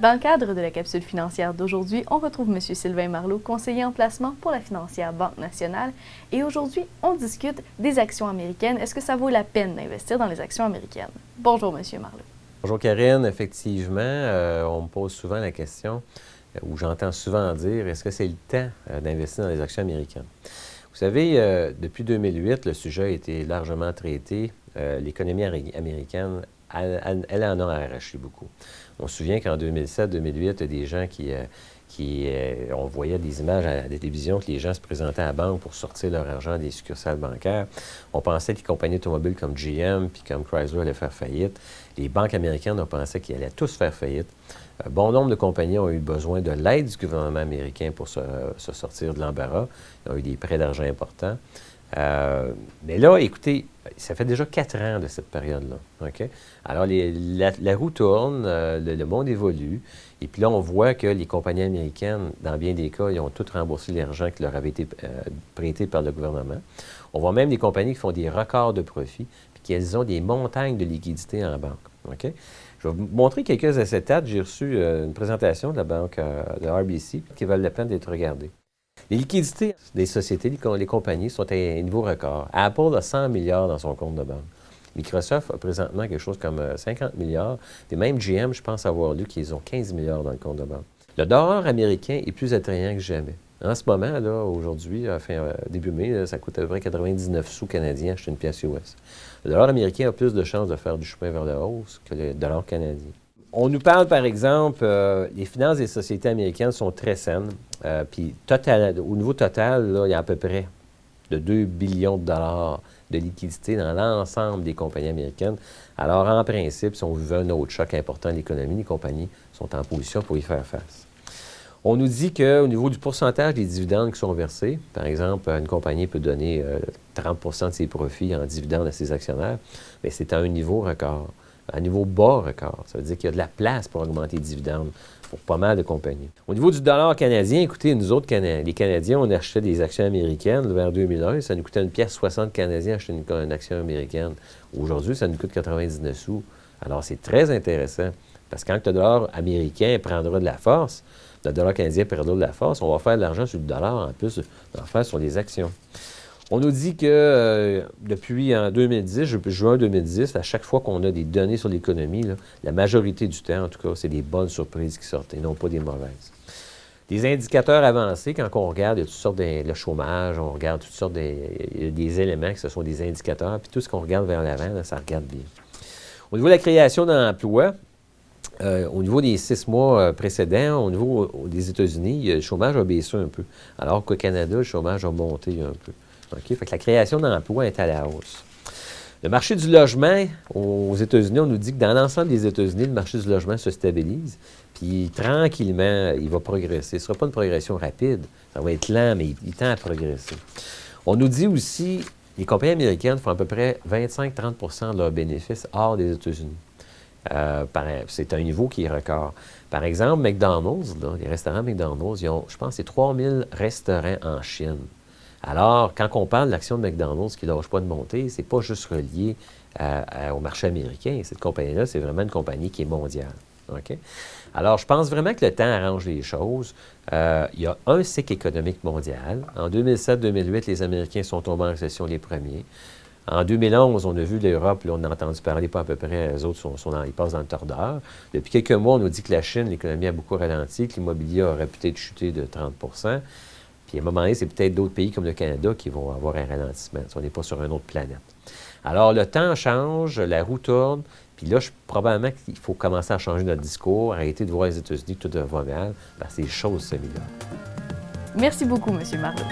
Dans le cadre de la capsule financière d'aujourd'hui, on retrouve M. Sylvain Marleau, conseiller en placement pour la financière Banque nationale. Et aujourd'hui, on discute des actions américaines. Est-ce que ça vaut la peine d'investir dans les actions américaines? Bonjour, M. Marleau. Bonjour Karine, effectivement, on me pose souvent la question, ou j'entends souvent dire, est-ce que c'est le temps d'investir dans les actions américaines? Vous savez, depuis 2008, le sujet a été largement traité. L'économie américaine, elle en a arraché beaucoup. On se souvient qu'en 2007-2008, il y a des gens on voyait des images à la télévision que les gens se présentaient à la banque pour sortir leur argent des succursales bancaires. On pensait que les compagnies automobiles comme GM puis comme Chrysler allaient faire faillite. Les banques américaines, on pensait qu'ils allaient tous faire faillite. Bon nombre de compagnies ont eu besoin de l'aide du gouvernement américain pour se sortir de l'embarras. Ils ont eu des prêts d'argent importants. Mais là, écoutez, ça fait déjà 4 ans de cette période-là. OK? Alors, la roue tourne, le monde évolue, et puis là, on voit que les compagnies américaines, dans bien des cas, ils ont toutes remboursé l'argent qui leur avait été prêté par le gouvernement. On voit même des compagnies qui font des records de profit, puis qu'elles ont des montagnes de liquidités en banque. OK? Je vais vous montrer quelques acétates. J'ai reçu une présentation de la banque de RBC qui valent la peine d'être regardée. Les liquidités des sociétés, les compagnies, sont à un niveau record. Apple a 100 milliards dans son compte de banque. Microsoft a présentement quelque chose comme 50 milliards. Et même GM, je pense avoir lu qu'ils ont 15 milliards dans le compte de banque. Le dollar américain est plus attrayant que jamais. En ce moment, là, aujourd'hui, début mai, là, ça coûte à peu près 99 sous canadiens acheter une pièce US. Le dollar américain a plus de chances de faire du chemin vers la hausse que le dollar canadien. On nous parle, par exemple, les finances des sociétés américaines sont très saines. Puis au niveau total, là, il y a à peu près de 2 billions de dollars de liquidités dans l'ensemble des compagnies américaines. Alors, en principe, si on vivait un autre choc important de l'économie, les compagnies sont en position pour y faire face. On nous dit qu'au niveau du pourcentage des dividendes qui sont versés, par exemple, une compagnie peut donner 30 de ses profits en dividendes à ses actionnaires, mais c'est à un niveau record. À un niveau bas record. Ça veut dire qu'il y a de la place pour augmenter les dividendes pour pas mal de compagnies. Au niveau du dollar canadien, écoutez, nous autres, les Canadiens, on achetait des actions américaines vers 2001. Ça nous coûtait 1,60 $ canadien acheter une action américaine. Aujourd'hui, ça nous coûte 99 sous. Alors, c'est très intéressant parce que quand le dollar américain prendra de la force, le dollar canadien perdra de la force, on va faire de l'argent sur le dollar en plus d'en faire sur les actions. On nous dit que depuis en 2010, juin 2010, à chaque fois qu'on a des données sur l'économie, la majorité du temps, en tout cas, c'est des bonnes surprises qui sortent et non pas des mauvaises. Des indicateurs avancés, quand on regarde, il y a toutes sortes le chômage, on regarde toutes sortes des éléments, que ce sont des indicateurs, puis tout ce qu'on regarde vers l'avant, là, ça regarde bien. Au niveau de la création d'emplois, au niveau des 6 mois précédents, au niveau des États-Unis, le chômage a baissé un peu, alors qu'au Canada, le chômage a monté un peu. OK? Fait que la création d'emplois est à la hausse. Le marché du logement aux États-Unis, on nous dit que dans l'ensemble des États-Unis, le marché du logement se stabilise, puis tranquillement, il va progresser. Ce ne sera pas une progression rapide, ça va être lent, mais il tend à progresser. On nous dit aussi que les compagnies américaines font à peu près 25-30 % de leurs bénéfices hors des États-Unis. C'est un niveau qui est record. Par exemple, McDonald's, là, les restaurants McDonald's, ils ont, je pense, c'est 3000 restaurants en Chine. Alors, quand on parle de l'action de McDonald's qui ne lâche pas de monter, c'est pas juste relié au marché américain. Cette compagnie-là, c'est vraiment une compagnie qui est mondiale. OK? Alors, je pense vraiment que le temps arrange les choses. Il y a un cycle économique mondial. En 2007-2008, les Américains sont tombés en récession les premiers. En 2011, on a vu l'Europe, là, on a entendu parler pas à peu près, les autres ils passent dans le tordeur. Depuis quelques mois, on nous dit que la Chine, l'économie a beaucoup ralenti, que l'immobilier aurait peut-être chuté de 30 %. Puis à un moment donné, c'est peut-être d'autres pays comme le Canada qui vont avoir un ralentissement. On n'est pas sur une autre planète. Alors, le temps change, la roue tourne, puis là, probablement qu'il faut commencer à changer notre discours, arrêter de voir les États-Unis que tout va mal, parce que les choses s'améliorent. Merci beaucoup, M. Marleau.